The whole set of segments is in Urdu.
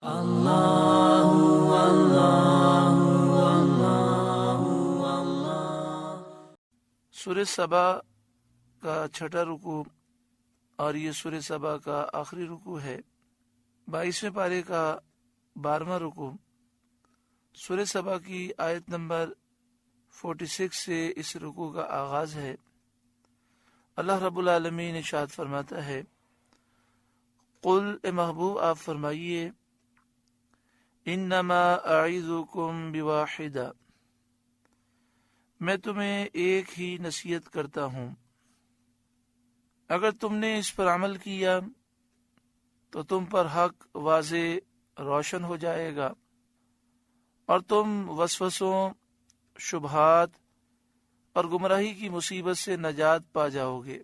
اللہ اللہ اللہ۔ سورہ سبا کا چھٹا رکوع اور یہ سورہ سبا کا آخری رکوع ہے۔ 22ویں پارے کا 12واں رکوع سورہ سبا کی آیت نمبر 46 سے اس رکوع کا آغاز ہے۔ اللہ رب العالمین ارشاد فرماتا ہے، قل اے محبوب آپ فرمائیے، انما اعظکم بواحدہ، میں تمہیں ایک ہی نصیحت کرتا ہوں، اگر تم نے اس پر عمل کیا تو تم پر حق واضح روشن ہو جائے گا اور تم وسوسوں، شبہات اور گمراہی کی مصیبت سے نجات پا جاؤ گے۔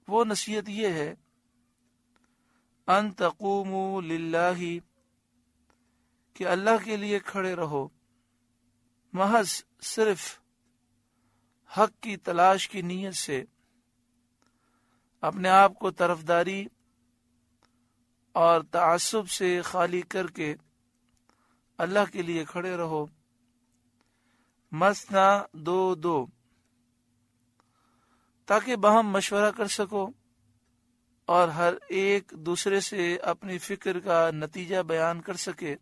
وہ نصیحت یہ ہے، ان تقوموا للہ، کہ اللہ کے لیے کھڑے رہو، محض صرف حق کی تلاش کی نیت سے، اپنے آپ کو طرفداری اور تعصب سے خالی کر کے اللہ کے لیے کھڑے رہو، مثنا دو دو، تاکہ باہم مشورہ کر سکو اور ہر ایک دوسرے سے اپنی فکر کا نتیجہ بیان کر سکے۔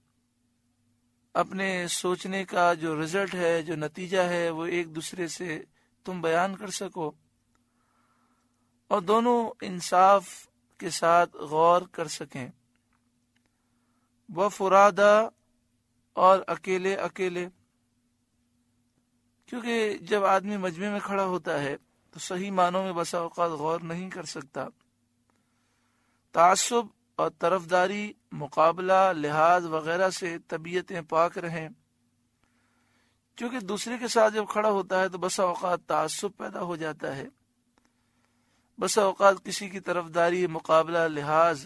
اپنے سوچنے کا جو رزلٹ ہے، جو نتیجہ ہے، وہ ایک دوسرے سے تم بیان کر سکو اور دونوں انصاف کے ساتھ غور کر سکیں۔ وہ فرادہ، اور اکیلے اکیلے، کیونکہ جب آدمی مجمع میں کھڑا ہوتا ہے تو صحیح معنوں میں بسا اوقات غور نہیں کر سکتا۔ تعصب اور طرفداری، مقابلہ، لحاظ وغیرہ سے طبیعتیں پاک رہیں، کیونکہ دوسرے کے ساتھ جب کھڑا ہوتا ہے تو بسا اوقات تعصب پیدا ہو جاتا ہے، بسا اوقات کسی کی طرفداری، مقابلہ، لحاظ۔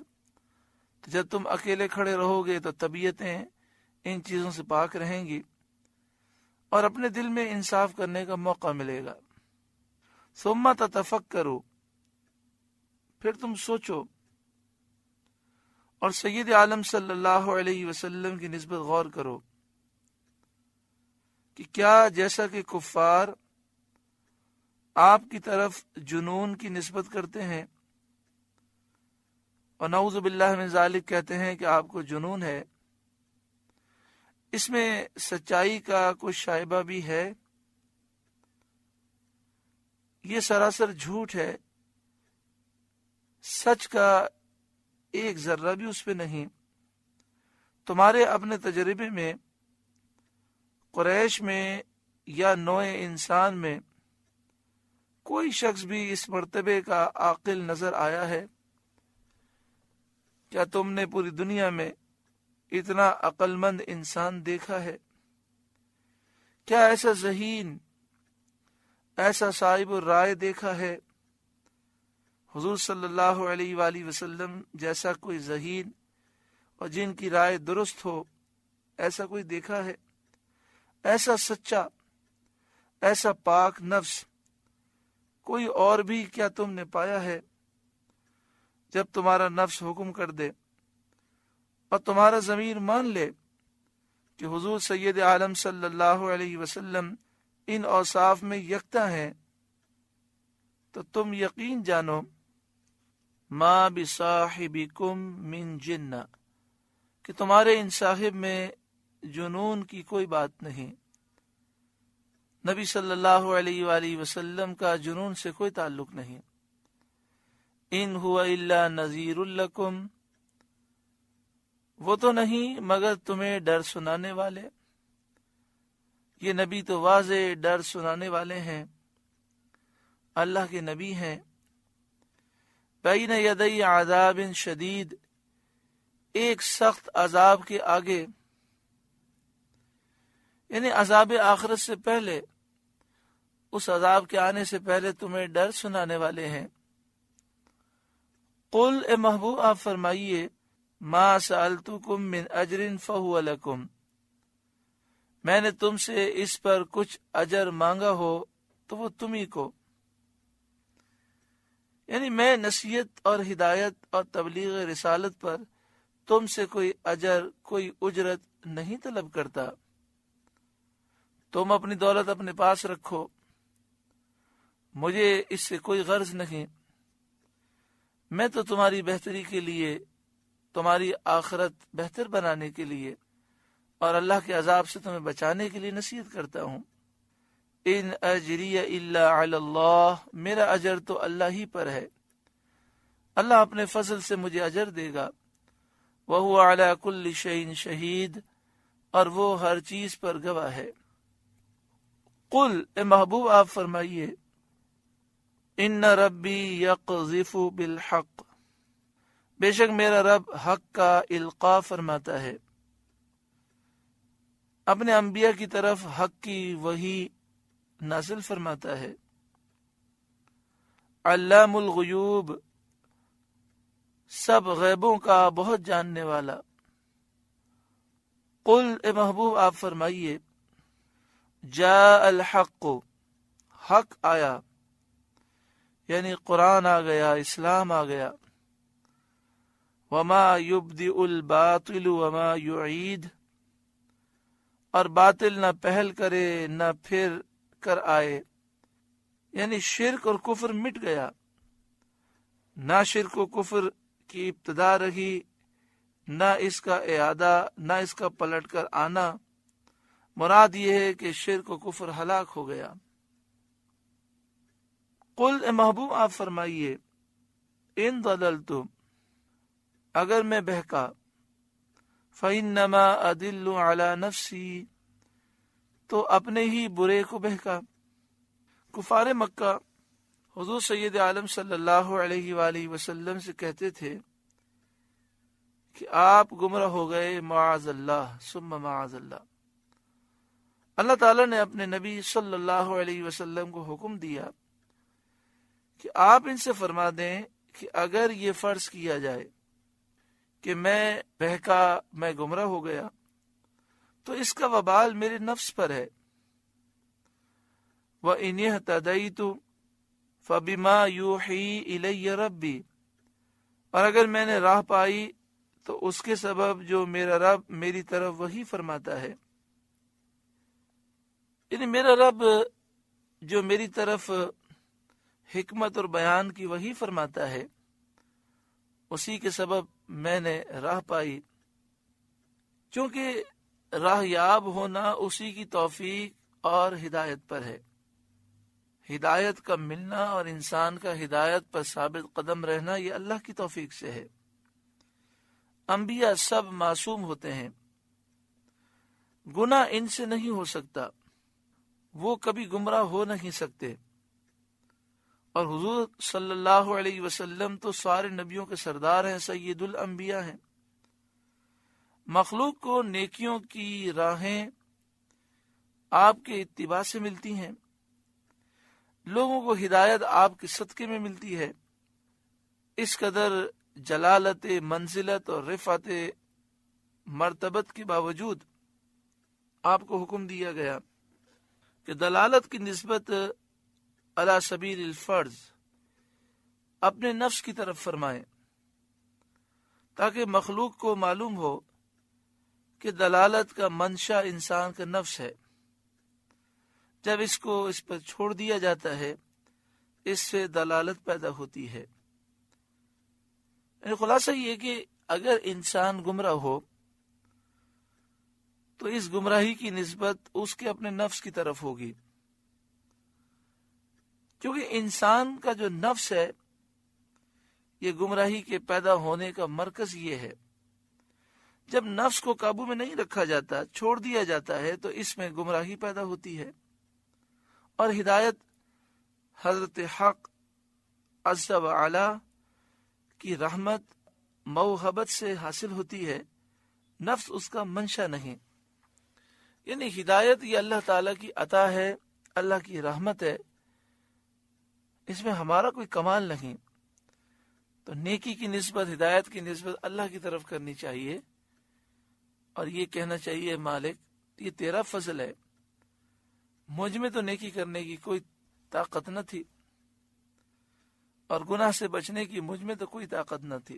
تو جب تم اکیلے کھڑے رہو گے تو طبیعتیں ان چیزوں سے پاک رہیں گی اور اپنے دل میں انصاف کرنے کا موقع ملے گا۔ ثم تتفکروا، پھر تم سوچو اور سید عالم صلی اللہ علیہ وسلم کی نسبت غور کرو کہ کیا جیسا کہ کفار آپ کی طرف جنون کی نسبت کرتے ہیں اور نعوذ باللہ من ذالک کہتے ہیں کہ آپ کو جنون ہے، اس میں سچائی کا کچھ شائبہ بھی ہے؟ یہ سراسر جھوٹ ہے، سچ کا ایک ذرہ بھی اس پہ نہیں۔ تمہارے اپنے تجربے میں، قریش میں یا نوع انسان میں کوئی شخص بھی اس مرتبے کا عاقل نظر آیا ہے؟ کیا تم نے پوری دنیا میں اتنا عقل مند انسان دیکھا ہے؟ کیا ایسا ذہین، ایسا صاحب الرائے دیکھا ہے؟ حضور صلی اللہ علیہ وآلہ وسلم جیسا کوئی ذہین اور جن کی رائے درست ہو، ایسا کوئی دیکھا ہے؟ ایسا سچا، ایسا پاک نفس کوئی اور بھی کیا تم نے پایا ہے؟ جب تمہارا نفس حکم کر دے اور تمہارا ضمیر مان لے کہ حضور سید عالم صلی اللہ علیہ وسلم ان اوصاف میں یکتا ہیں، تو تم یقین جانو، ما بصاحبکم من جنہ، کہ تمہارے ان صاحب میں جنون کی کوئی بات نہیں۔ نبی صلی اللہ علیہ وآلہ وسلم کا جنون سے کوئی تعلق نہیں۔ ان هو الا نذیر لکم، وہ تو نہیں مگر تمہیں ڈر سنانے والے۔ یہ نبی تو واضح ڈر سنانے والے ہیں، اللہ کے نبی ہیں۔ بین یدی عذاب شدید، ایک سخت عذاب کے آگے، یعنی عذاب آخرت سے پہلے، اس عذاب کے آنے سے پہلے تمہیں ڈر سنانے والے ہیں۔ قل اے محبوب آپ فرمائیے، ما سألتکم من اجر فہو لکم، میں نے تم سے اس پر کچھ اجر مانگا ہو تو وہ تمہیں کو، یعنی میں نصیحت اور ہدایت اور تبلیغ رسالت پر تم سے کوئی اجر کوئی اجرت نہیں طلب کرتا، تم اپنی دولت اپنے پاس رکھو، مجھے اس سے کوئی غرض نہیں، میں تو تمہاری بہتری کے لیے، تمہاری آخرت بہتر بنانے کے لیے اور اللہ کے عذاب سے تمہیں بچانے کے لیے نصیحت کرتا ہوں۔ ان اجری الا علی اللہ، میرا اجر تو اللہ ہی پر ہے، اللہ اپنے فضل سے مجھے اجر دے گا۔ وہو علی کل شیء شہید، اور وہ ہر چیز پر گواہ ہے۔ قل، اے محبوب آپ فرمائیے، ان ربی یقذف بالحق، بے شک میرا رب حق کا القاء فرماتا ہے، اپنے انبیاء کی طرف حق کی وحی نازل فرماتا ہے۔ علام الغیوب، سب غیبوں کا بہت جاننے والا۔ قل، اے محبوب آپ فرمائیے، جاء الحق، حق آیا، یعنی قرآن آ گیا، اسلام آ گیا۔ وما یبدئ الباطل وما یعید، اور باطل نہ پہل کرے نہ پھر کر آئے، یعنی شرک اور کفر مٹ گیا، نہ شرک و کفر کی ابتدا رہی، نہ اس کا اعادہ، نہ اس کا پلٹ کر آنا۔ مراد یہ ہے کہ شرک و کفر ہلاک ہو گیا۔ قل، اے محبوب آپ فرمائیے، ان ضللت، اگر میں بہکا، فإنما أدل على نفسی، تو اپنے ہی برے کو بہکا۔ کفار مکہ حضور سید عالم صلی اللہ علیہ وآلہ وسلم سے کہتے تھے کہ آپ گمراہ ہو گئے، معاذ اللہ ثم معاذ اللہ۔ اللہ تعالیٰ نے اپنے نبی صلی اللہ علیہ وسلم کو حکم دیا کہ آپ ان سے فرما دیں کہ اگر یہ فرض کیا جائے کہ میں بہکا، میں گمراہ ہو گیا، تو اس کا وبال میرے نفس پر ہے۔ وَإِنِ اهْتَدَيْتُ فَبِمَا يُوحِي إِلَيَّ رَبِّي، اور اگر میں نے راہ پائی تو اس کے سبب جو میرا رب میری طرف وحی فرماتا ہے، یعنی میرا رب جو میری طرف حکمت اور بیان کی وحی فرماتا ہے، اسی کے سبب میں نے راہ پائی، چونکہ راہ یاب ہونا اسی کی توفیق اور ہدایت پر ہے۔ ہدایت کا ملنا اور انسان کا ہدایت پر ثابت قدم رہنا یہ اللہ کی توفیق سے ہے۔ انبیاء سب معصوم ہوتے ہیں، گناہ ان سے نہیں ہو سکتا، وہ کبھی گمراہ ہو نہیں سکتے، اور حضور صلی اللہ علیہ وسلم تو سارے نبیوں کے سردار ہیں، سید الانبیاء ہیں۔ مخلوق کو نیکیوں کی راہیں آپ کے اتباع سے ملتی ہیں، لوگوں کو ہدایت آپ کے صدقے میں ملتی ہے۔ اس قدر جلالت منزلت اور رفعت مرتبت کے باوجود آپ کو حکم دیا گیا کہ دلالت کی نسبت علی سبیل الفرض اپنے نفس کی طرف فرمائیں، تاکہ مخلوق کو معلوم ہو کہ دلالت کا منشا انسان کا نفس ہے۔ جب اس کو اس پر چھوڑ دیا جاتا ہے، اس سے دلالت پیدا ہوتی ہے۔ یعنی خلاصہ یہ کہ اگر انسان گمراہ ہو تو اس گمراہی کی نسبت اس کے اپنے نفس کی طرف ہوگی، کیونکہ انسان کا جو نفس ہے یہ گمراہی کے پیدا ہونے کا مرکز یہ ہے۔ جب نفس کو قابو میں نہیں رکھا جاتا، چھوڑ دیا جاتا ہے، تو اس میں گمراہی پیدا ہوتی ہے، اور ہدایت حضرت حق عز و علا کی رحمت موہبت سے حاصل ہوتی ہے، نفس اس کا منشا نہیں۔ یعنی ہدایت یہ اللہ تعالیٰ کی عطا ہے، اللہ کی رحمت ہے، اس میں ہمارا کوئی کمال نہیں۔ تو نیکی کی نسبت، ہدایت کی نسبت اللہ کی طرف کرنی چاہیے، اور یہ کہنا چاہیے مالک یہ تیرا فضل ہے، مجھ میں تو نیکی کرنے کی کوئی طاقت نہ تھی، اور گناہ سے بچنے کی مجھ میں تو کوئی طاقت نہ تھی،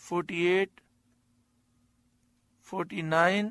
48, 49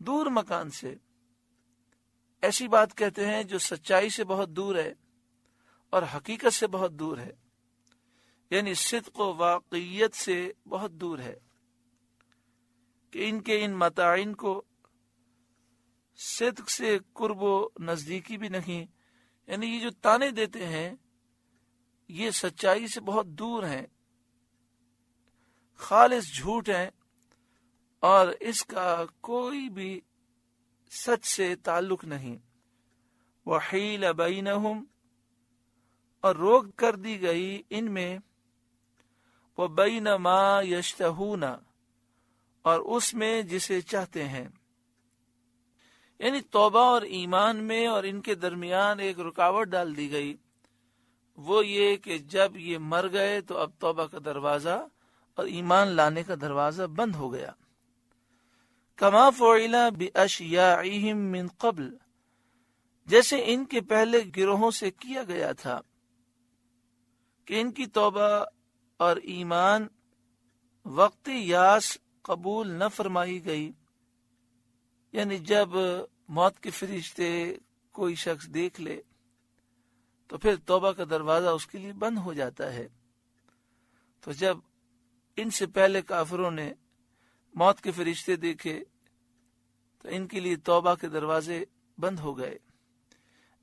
دور مکان سے، ایسی بات کہتے ہیں جو سچائی سے بہت دور ہے اور حقیقت سے بہت دور ہے، یعنی صدق و واقعیت سے بہت دور ہے، کہ ان کے ان متاعین کو صدق سے قرب و نزدیکی بھی نہیں، یعنی یہ جو تانے دیتے ہیں یہ سچائی سے بہت دور ہیں، خالص جھوٹ ہیں، اور اس کا کوئی بھی سچ سے تعلق نہیں۔ وحیل بینہم، اور روک کر دی گئی ان میں، وبین ما یشتہون، اور اس میں جسے چاہتے ہیں، یعنی توبہ اور ایمان میں اور ان کے درمیان ایک رکاوٹ ڈال دی گئی، وہ یہ کہ جب یہ مر گئے تو اب توبہ کا دروازہ اور ایمان لانے کا دروازہ بند ہو گیا۔ کما فعل باشیاعہم من قبل، جیسے ان کے پہلے گروہوں سے کیا گیا تھا کہ ان کی توبہ اور ایمان وقتی یاس قبول نہ فرمائی گئی، یعنی جب موت کے فرشتے کوئی شخص دیکھ لے تو پھر توبہ کا دروازہ اس کے لیے بند ہو جاتا ہے۔ تو جب ان سے پہلے کافروں نے موت کے فرشتے دیکھے تو ان کے لیے توبہ کے دروازے بند ہو گئے۔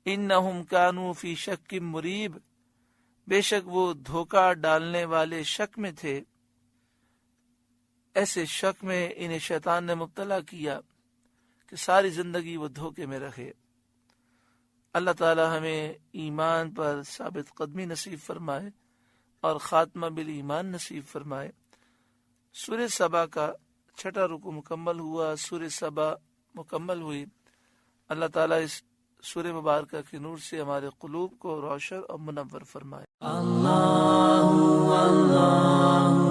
انہم کانوا فی شک مریب، بے شک وہ دھوکہ ڈالنے والے شک میں تھے، ایسے شک میں انہیں شیطان نے مبتلا کیا کہ ساری زندگی وہ دھوکے میں رہے۔ اللہ تعالی ہمیں ایمان پر ثابت قدمی نصیب فرمائے اور خاتمہ بالایمان نصیب فرمائے۔ سورہ سبا کا 6واں رکوع مکمل ہوا، سورہ سبا مکمل ہوئی۔ اللہ تعالیٰ اس سورہ مبارکہ کے نور سے ہمارے قلوب کو روشن اور منور فرمائے۔ اللہ اللہ